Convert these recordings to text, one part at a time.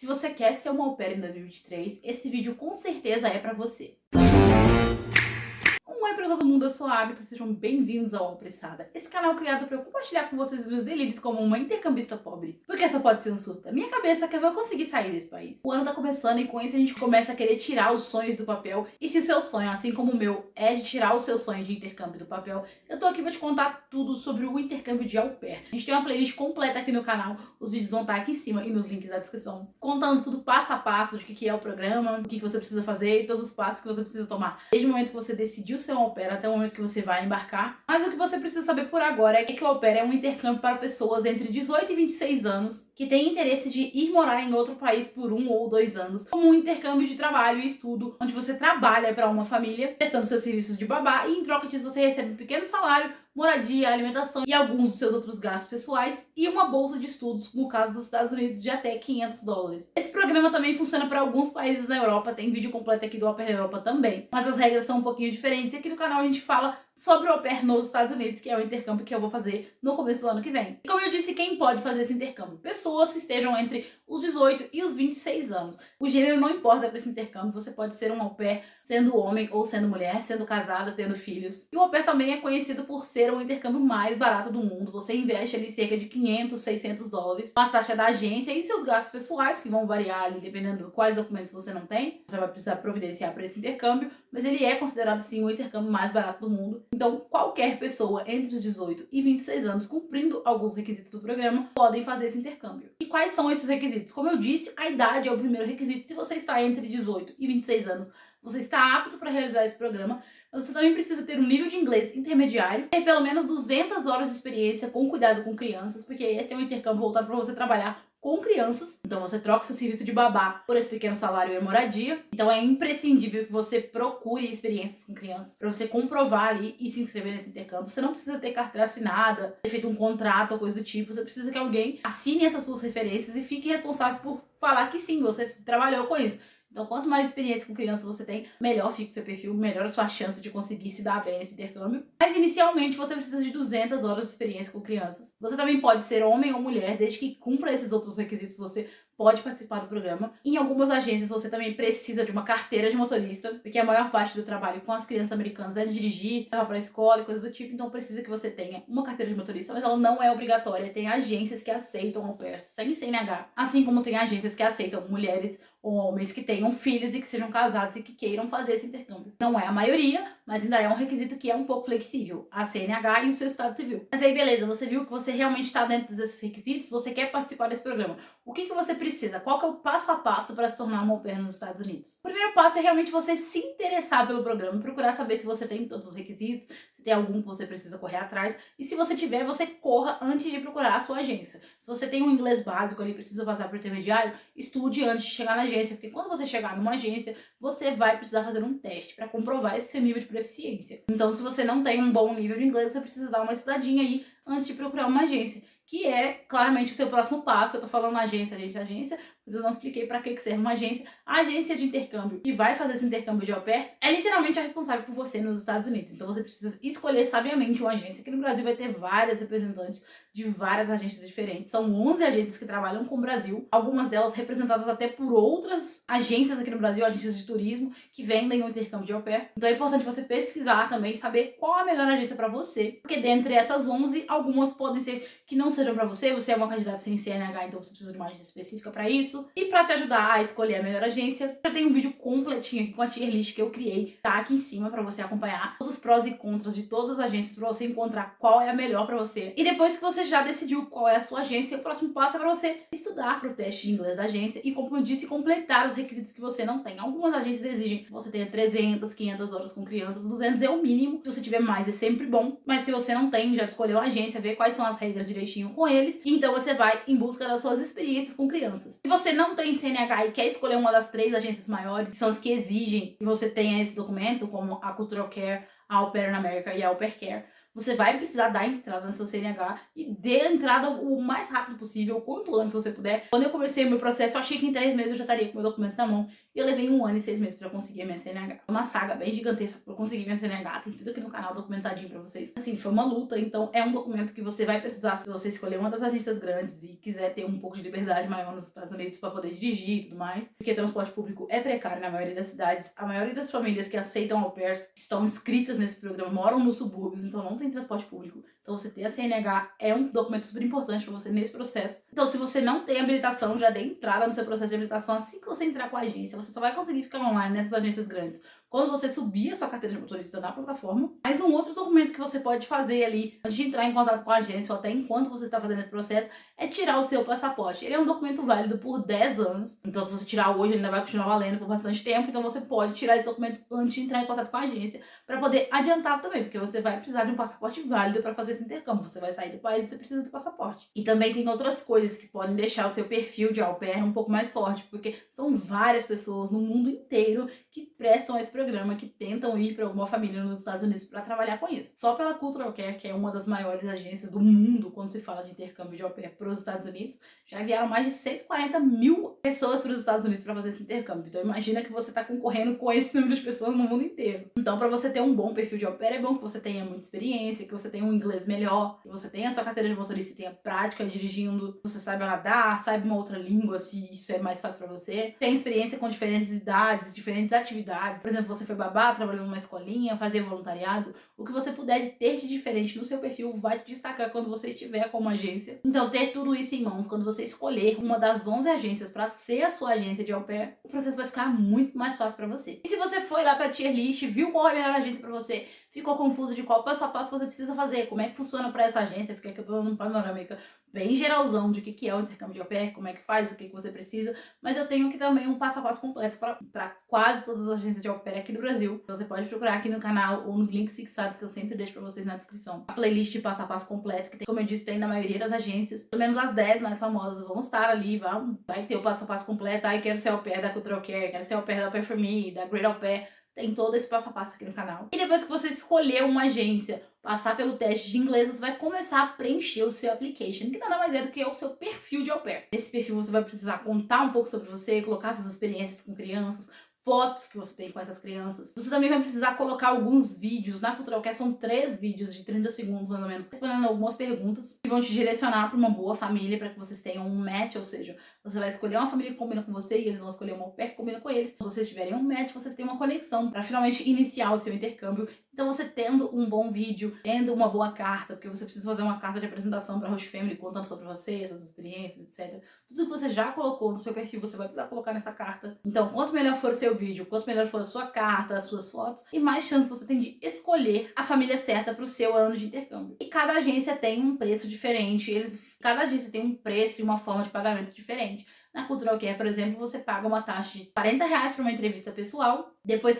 Se você quer ser uma au pair em 2023, esse vídeo com certeza é pra você. Oi pra todo mundo, eu sou a Agatha, sejam bem-vindos ao Apressada. Esse canal é criado pra eu compartilhar com vocês os meus delírios como uma intercambista pobre. Porque essa pode ser um surto da minha cabeça que eu vou conseguir sair desse país. O ano tá começando e com isso a gente começa a querer tirar os sonhos do papel. E se o seu sonho, assim como o meu, é de tirar o seu sonho de intercâmbio do papel, eu tô aqui pra te contar tudo sobre o intercâmbio de au pair. A gente tem uma playlist completa aqui no canal, os vídeos vão estar aqui em cima e nos links da descrição, contando tudo passo a passo de o que é o programa, o que você precisa fazer e todos os passos que você precisa tomar. Desde o momento que você decidiu ser um au pair até o momento que você vai embarcar. Mas o que você precisa saber por agora é que o au pair é um intercâmbio para pessoas entre 18 e 26 anos que têm interesse de ir morar em outro país por 1 ou 2 anos, como um intercâmbio de trabalho e estudo, onde você trabalha para uma família, prestando seus serviços de babá e em troca disso você recebe um pequeno salário, moradia, alimentação e alguns dos seus outros gastos pessoais e uma bolsa de estudos, no caso dos Estados Unidos, de até $500. Esse programa também funciona para alguns países na Europa, tem vídeo completo aqui do Au Pair Europa também, mas as regras são um pouquinho diferentes e aqui no canal a gente fala sobre o au pair nos Estados Unidos, que é o intercâmbio que eu vou fazer no começo do ano que vem. E como eu disse, quem pode fazer esse intercâmbio? Pessoas que estejam entre os 18 e os 26 anos. O gênero não importa para esse intercâmbio, você pode ser um au pair sendo homem ou sendo mulher, sendo casada, tendo filhos. E o au pair também é conhecido por ser o intercâmbio mais barato do mundo. Você investe ali cerca de $500, $600, a taxa da agência e seus gastos pessoais, que vão variar ali dependendo de quais documentos você não tem. Você vai precisar providenciar para esse intercâmbio, mas ele é considerado sim o intercâmbio mais barato do mundo. Então, qualquer pessoa entre os 18 e 26 anos, cumprindo alguns requisitos do programa, podem fazer esse intercâmbio. E quais são esses requisitos? Como eu disse, a idade é o primeiro requisito. Se você está entre 18 e 26 anos, você está apto para realizar esse programa. Mas você também precisa ter um nível de inglês intermediário, ter pelo menos 200 horas de experiência com cuidado com crianças, porque esse é um intercâmbio voltado para você trabalhar com crianças. Então você troca seu serviço de babá por esse pequeno salário e moradia. Então é imprescindível que você procure experiências com crianças para você comprovar ali e se inscrever nesse intercâmbio. Você não precisa ter carteira assinada, ter feito um contrato ou coisa do tipo. Você precisa que alguém assine essas suas referências e fique responsável por falar que sim, você trabalhou com isso. Então, quanto mais experiência com criança você tem, melhor fica o seu perfil, melhor a sua chance de conseguir se dar bem nesse intercâmbio. Mas, inicialmente, você precisa de 200 horas de experiência com crianças. Você também pode ser homem ou mulher, desde que cumpra esses outros requisitos, você pode participar do programa. Em algumas agências, você também precisa de uma carteira de motorista, porque a maior parte do trabalho com as crianças americanas é dirigir, levar para a escola e coisas do tipo, então precisa que você tenha uma carteira de motorista, mas ela não é obrigatória. Tem agências que aceitam au pair sem CNH, assim como tem agências que aceitam mulheres ou homens que tenham filhos e que sejam casados e que queiram fazer esse intercâmbio. Não é a maioria, mas ainda é um requisito que é um pouco flexível, a CNH e o seu estado civil. Mas aí beleza, você viu que você realmente está dentro desses requisitos, você quer participar desse programa. O que você precisa? Qual que é o passo a passo para se tornar uma au pair nos Estados Unidos? O primeiro passo é realmente você se interessar pelo programa, procurar saber se você tem todos os requisitos, se tem algum que você precisa correr atrás, e se você tiver, você corra antes de procurar a sua agência. Se você tem um inglês básico ali, precisa passar por intermediário, estude antes de chegar na agência, porque quando você chegar numa agência, você vai precisar fazer um teste para comprovar esse seu nível de proficiência. Então, se você não tem um bom nível de inglês, você precisa dar uma estudadinha aí antes de procurar uma agência, que é claramente o seu próximo passo. Eu tô falando agência, mas eu não expliquei para que serve uma agência. A agência de intercâmbio que vai fazer esse intercâmbio de au pair é literalmente a responsável por você nos Estados Unidos. Então você precisa escolher sabiamente uma agência. Aqui no Brasil vai ter várias representantes de várias agências diferentes. São 11 agências que trabalham com o Brasil, algumas delas representadas até por outras agências aqui no Brasil, agências de turismo, que vendem o intercâmbio de au pair. Então é importante você pesquisar também, saber qual a melhor agência para você, porque dentre essas 11, algumas podem ser que não sejam para você. Você é uma candidata sem CNH, então você precisa de uma agência específica para isso. E para te ajudar a escolher a melhor agência, eu tenho um vídeo completinho aqui com a tier list que eu criei, tá aqui em cima para você acompanhar todos os prós e contras de todas as agências para você encontrar qual é a melhor para você. E depois que você já decidiu qual é a sua agência, o próximo passo é para você estudar para o teste de inglês da agência e, como eu disse, completar os requisitos que você não tem. Algumas agências exigem que você tenha 300, 500 horas com crianças, 200 é o mínimo. Se você tiver mais é sempre bom, mas se você não tem, já escolheu a agência, vê quais são as regras direitinho com eles, e então você vai em busca das suas experiências com crianças. Se você não tem CNH e quer escolher uma das 3 agências maiores, que são as que exigem que você tenha esse documento, como a Cultural Care, a Au Pair in America e a Au Pair Care, você vai precisar dar entrada no seu CNH e dê a entrada o mais rápido possível, o quanto antes você puder. Quando eu comecei o meu processo, eu achei que em 3 meses eu já estaria com o meu documento na mão. E eu levei 1 ano e 6 meses pra conseguir a minha CNH. É uma saga bem gigantesca pra eu conseguir minha CNH. Tem tudo aqui no canal documentadinho pra vocês. Assim, foi uma luta, então é um documento que você vai precisar se você escolher uma das agências grandes e quiser ter um pouco de liberdade maior nos Estados Unidos pra poder dirigir e tudo mais. Porque transporte público é precário na maioria das cidades. A maioria das famílias que aceitam au pairs, que estão inscritas nesse programa, moram nos subúrbios, então não tem transporte público. Então você ter a CNH é um documento super importante pra você nesse processo. Então se você não tem habilitação, já dê entrada no seu processo de habilitação assim que você entrar com a agência. Você só vai conseguir ficar online nessas agências grandes quando você subir a sua carteira de motorista na plataforma. Mas um outro documento que você pode fazer ali antes de entrar em contato com a agência ou até enquanto você está fazendo esse processo é tirar o seu passaporte. Ele é um documento válido por 10 anos. Então se você tirar hoje, ele ainda vai continuar valendo por bastante tempo. Então você pode tirar esse documento antes de entrar em contato com a agência para poder adiantar também, porque você vai precisar de um passaporte válido para fazer esse intercâmbio. Você vai sair do país e você precisa do passaporte. E também tem outras coisas que podem deixar o seu perfil de au pair um pouco mais forte, porque são várias pessoas no mundo inteiro que prestam esse programa, que tentam ir para alguma família nos Estados Unidos para trabalhar com isso. Só pela Cultural Care, que é uma das maiores agências do mundo quando se fala de intercâmbio de au pair para os Estados Unidos, já enviaram mais de 140 mil pessoas para os Estados Unidos para fazer esse intercâmbio. Então imagina que você está concorrendo com esse número de pessoas no mundo inteiro. Então para você ter um bom perfil de au pair, é bom que você tenha muita experiência, que você tenha um inglês melhor, que você tenha a sua carteira de motorista e tenha prática dirigindo, você saiba nadar, saiba uma outra língua, se isso é mais fácil para você, tem experiência com diferentes idades, diferentes atividades. Por exemplo, você foi babá, trabalhou numa escolinha, fazer voluntariado, o que você puder de ter de diferente no seu perfil vai te destacar quando você estiver com uma agência. Então, ter tudo isso em mãos, quando você escolher uma das 11 agências para ser a sua agência de au pair, o processo vai ficar muito mais fácil para você. E se você foi lá pra tier list, viu qual é a melhor agência para você, ficou confuso de qual passo a passo você precisa fazer, como é que funciona para essa agência, porque aqui eu tô dando um panorâmica bem geralzão de o que é o intercâmbio de au pair, como é que faz, o que você precisa, mas eu tenho aqui também um passo a passo completo para quase todas as agências de au pair aqui do Brasil. Então você pode procurar aqui no canal ou nos links fixados que eu sempre deixo para vocês na descrição. A playlist de passo a passo completo, que tem, como eu disse, tem na maioria das agências, pelo menos as 10 mais famosas vão estar ali, vai ter o passo a passo completo. Ai, quero ser au pair da Cultural Care, quero ser au pair da Au Pair For Me, da Great Au Pair. Tem todo esse passo a passo aqui no canal. E depois que você escolher uma agência, passar pelo teste de inglês, você vai começar a preencher o seu application, que nada mais é do que o seu perfil de au pair. Nesse perfil você vai precisar contar um pouco sobre você, colocar suas experiências com crianças, fotos que você tem com essas crianças. Você também vai precisar colocar alguns vídeos na Cultural Care, são 3 vídeos de 30 segundos mais ou menos, respondendo algumas perguntas que vão te direcionar para uma boa família, para que vocês tenham um match, ou seja, você vai escolher uma família que combina com você e eles vão escolher uma au pair que combina com eles. Quando vocês tiverem um match, vocês têm uma conexão para finalmente iniciar o seu intercâmbio. Então você tendo um bom vídeo, tendo uma boa carta, porque você precisa fazer uma carta de apresentação para a host family contando sobre você, suas experiências, etc. Tudo que você já colocou no seu perfil, você vai precisar colocar nessa carta. Então, quanto melhor for o seu vídeo, quanto melhor for a sua carta, as suas fotos, e mais chance você tem de escolher a família certa para o seu ano de intercâmbio. E cada agência tem um preço diferente, cada agência tem um preço e uma forma de pagamento diferente. Na Cultural Care, por exemplo, você paga uma taxa de R$40 para uma entrevista pessoal, depois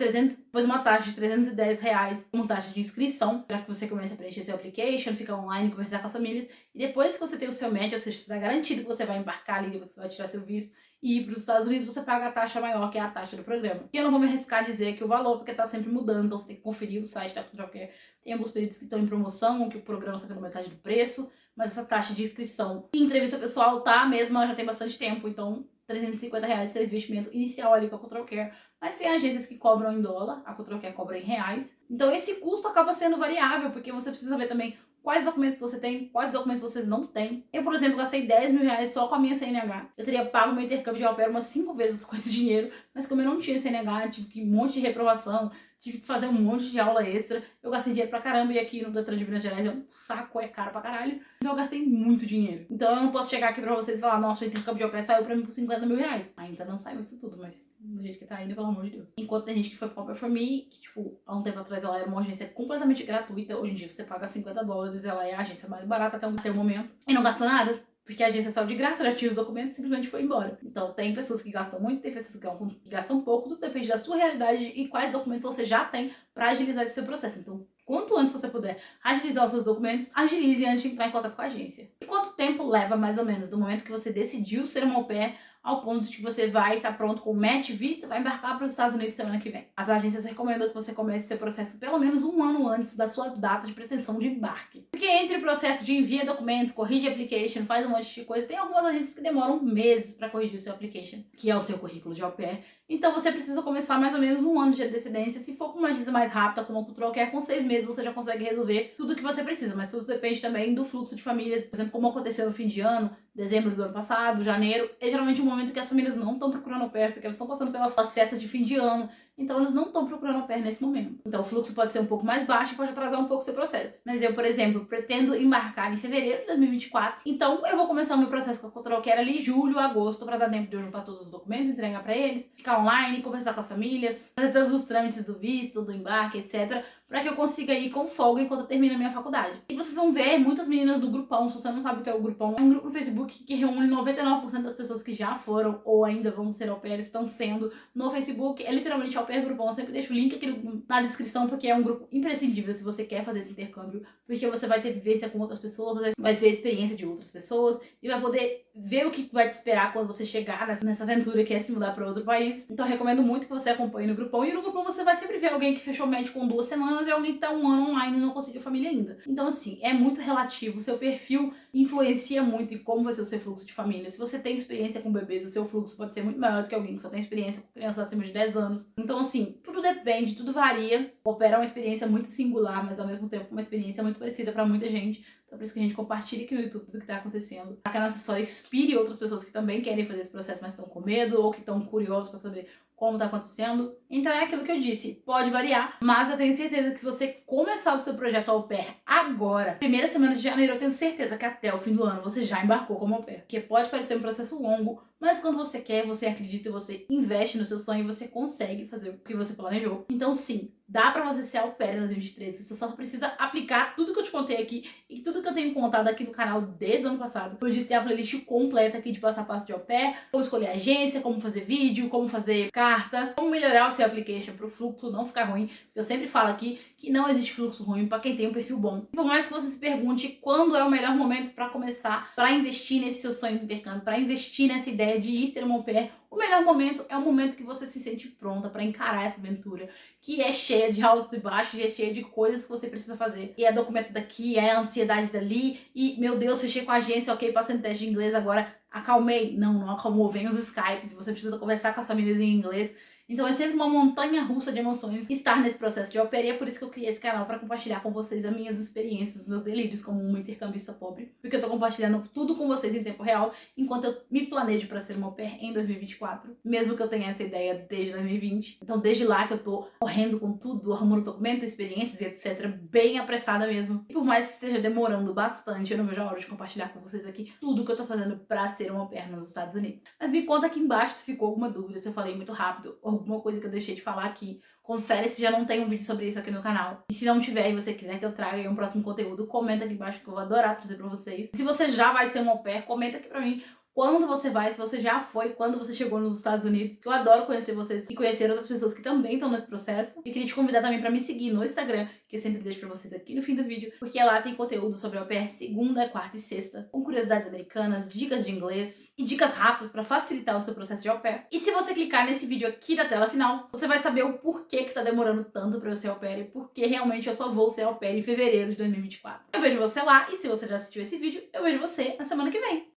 uma taxa de R$310 como taxa de inscrição, para que você comece a preencher seu application, ficar online, conversar com as famílias, e depois que você tem o seu match, ou seja, você está garantido que você vai embarcar ali, que você vai tirar seu visto, e ir para os Estados Unidos, você paga a taxa maior, que é a taxa do programa. E eu não vou me arriscar a dizer que o valor, porque está sempre mudando, então você tem que conferir o site da Cultural Care. Tem alguns períodos que estão em promoção, que o programa está pela metade do preço, mas essa taxa de inscrição e entrevista pessoal tá a mesma, já tem bastante tempo, então R$350 seu investimento inicial ali com a Cultural Care. Mas tem agências que cobram em dólar, a Cultural Care cobra em reais. Então esse custo acaba sendo variável, porque você precisa ver também quais documentos você tem, quais documentos vocês não têm. Eu, por exemplo, gastei R$10.000 só com a minha CNH. Eu teria pago meu intercâmbio de au pair umas 5 vezes com esse dinheiro, mas como eu não tinha CNH, tive que um monte de reprovação, tive que fazer um monte de aula extra, eu gastei dinheiro pra caramba, e aqui no Detran de Minas Gerais é um saco, é caro pra caralho, então eu gastei muito dinheiro. Então eu não posso chegar aqui pra vocês e falar, nossa, o intercâmbio de au pair saiu pra mim por R$50.000. Ainda não saiu isso tudo, mas do jeito que tá indo, pelo amor de Deus. Enquanto tem gente que foi pra Au Pair For Me, que tipo, há um tempo atrás ela era uma agência completamente gratuita, hoje em dia você paga $50, ela é a agência mais barata até o momento, e não gasta nada. Porque a agência saiu de graça, já tinha os documentos e simplesmente foi embora. Então tem pessoas que gastam muito, tem pessoas que gastam pouco, tudo depende da sua realidade e quais documentos você já tem para agilizar esse seu processo. Então, quanto antes você puder agilizar os seus documentos, agilize antes de entrar em contato com a agência. E quanto tempo leva, mais ou menos, do momento que você decidiu ser uma au pair ao ponto de que você vai estar pronto com o match, visto, vai embarcar para os Estados Unidos semana que vem. As agências recomendam que você comece seu processo pelo menos um ano antes da sua data de pretensão de embarque. Porque entre o processo de envia documento, corrige application, faz um monte de coisa, tem algumas agências que demoram meses para corrigir o seu application, que é o seu currículo de au pair. Então você precisa começar mais ou menos um ano de antecedência. Se for com uma agência mais rápida, como a Cultural Care, com 6 meses você já consegue resolver tudo o que você precisa, mas tudo depende também do fluxo de famílias. Por exemplo, como aconteceu no fim de ano, dezembro do ano passado, janeiro, é geralmente um momento que as famílias não estão procurando au pair, porque elas estão passando pelas festas de fim de ano, então elas não estão procurando au pair nesse momento. Então o fluxo pode ser um pouco mais baixo e pode atrasar um pouco o seu processo. Mas eu, por exemplo, pretendo embarcar em fevereiro de 2024, então eu vou começar o meu processo com a Cultural Care ali julho, agosto, para dar tempo de eu juntar todos os documentos, entregar para eles, ficar online, conversar com as famílias, fazer todos os trâmites do visto, do embarque, etc., para que eu consiga ir com folga enquanto eu termino a minha faculdade. E vocês vão ver muitas meninas do Grupão. Se você não sabe o que é o Grupão, é um grupo no Facebook que reúne 99% das pessoas que já foram ou ainda vão ser au pair, estão sendo no Facebook. É literalmente au pair Grupão. Eu sempre deixo o link aqui na descrição, porque é um grupo imprescindível se você quer fazer esse intercâmbio, porque você vai ter vivência com outras pessoas, vai ver a experiência de outras pessoas e vai poder ver o que vai te esperar quando você chegar nessa aventura que é se mudar para outro país. Então eu recomendo muito que você acompanhe no Grupão. E no Grupão você vai sempre ver alguém que fechou médico com 2 semanas e alguém que tá um ano online e não conseguiu família ainda. Então assim, é muito relativo. O seu perfil influencia muito em como vai ser o seu fluxo de família. Se você tem experiência com bebês, o seu fluxo pode ser muito maior do que alguém que só tem experiência com crianças acima de 10 anos. Então assim, tudo depende, tudo varia. O au pair é uma experiência muito singular, mas ao mesmo tempo uma experiência muito parecida para muita gente. Então por isso que a gente compartilha aqui no YouTube tudo que tá acontecendo, para que a nossa história inspire outras pessoas que também querem fazer esse processo, mas estão com medo ou que estão curiosos para saber como tá acontecendo. Então é aquilo que eu disse, pode variar, mas eu tenho certeza que se você começar o seu projeto au pair agora, primeira semana de janeiro, eu tenho certeza que até o fim do ano você já embarcou como au pair. Porque pode parecer um processo longo, mas quando você quer, você acredita e você investe no seu sonho, você consegue fazer o que você planejou. Então sim, dá pra você ser au pair em 2023, você só precisa aplicar tudo que eu te contei aqui e tudo que eu tenho contado aqui no canal desde o ano passado. Eu disse, tem a playlist completa aqui de passo a passo de au pair, como escolher agência, como fazer vídeo, como fazer carta, como melhorar o seu application pro fluxo não ficar ruim. Eu sempre falo aqui que não existe fluxo ruim pra quem tem um perfil bom. Por mais que você se pergunte quando é o melhor momento pra começar, pra investir nesse seu sonho de intercâmbio, pra investir nessa ideia de ir ser uma au pair, o melhor momento é o momento que você se sente pronta pra encarar essa aventura, que é cheia de altos e baixos, e é cheia de coisas que você precisa fazer. E é documento daqui, é ansiedade dali, e meu Deus, fechei com a agência, ok, passei no teste de inglês, agora acalmei. Não acalmou, vem os Skypes, você precisa conversar com as famílias em inglês. Então é sempre uma montanha russa de emoções estar nesse processo de au pair, e é por isso que eu criei esse canal, para compartilhar com vocês as minhas experiências, os meus delírios como uma intercambista pobre, porque eu tô compartilhando tudo com vocês em tempo real, enquanto eu me planejo para ser uma au pair em 2024, mesmo que eu tenha essa ideia desde 2020. Então desde lá que eu tô correndo com tudo, arrumando documentos, experiências e etc, bem apressada mesmo. E por mais que esteja demorando bastante, eu não vejo a hora de compartilhar com vocês aqui tudo que eu tô fazendo para ser uma au pair nos Estados Unidos. Mas me conta aqui embaixo se ficou alguma dúvida, se eu falei muito rápido, alguma coisa que eu deixei de falar aqui. Confere se já não tem um vídeo sobre isso aqui no canal. E se não tiver e você quiser que eu traga aí um próximo conteúdo, comenta aqui embaixo que eu vou adorar trazer pra vocês. Se você já vai ser uma au pair, comenta aqui pra mim quando você vai, se você já foi, quando você chegou nos Estados Unidos, que eu adoro conhecer vocês e conhecer outras pessoas que também estão nesse processo. E queria te convidar também pra me seguir no Instagram, que eu sempre deixo pra vocês aqui no fim do vídeo, porque lá tem conteúdo sobre au pair segunda, quarta e sexta, com curiosidades americanas, dicas de inglês e dicas rápidas pra facilitar o seu processo de au pair. E se você clicar nesse vídeo aqui na tela final, você vai saber o porquê que tá demorando tanto pra eu ser au pair e porque realmente eu só vou ser au pair em fevereiro de 2024. Eu vejo você lá, e se você já assistiu esse vídeo, eu vejo você na semana que vem.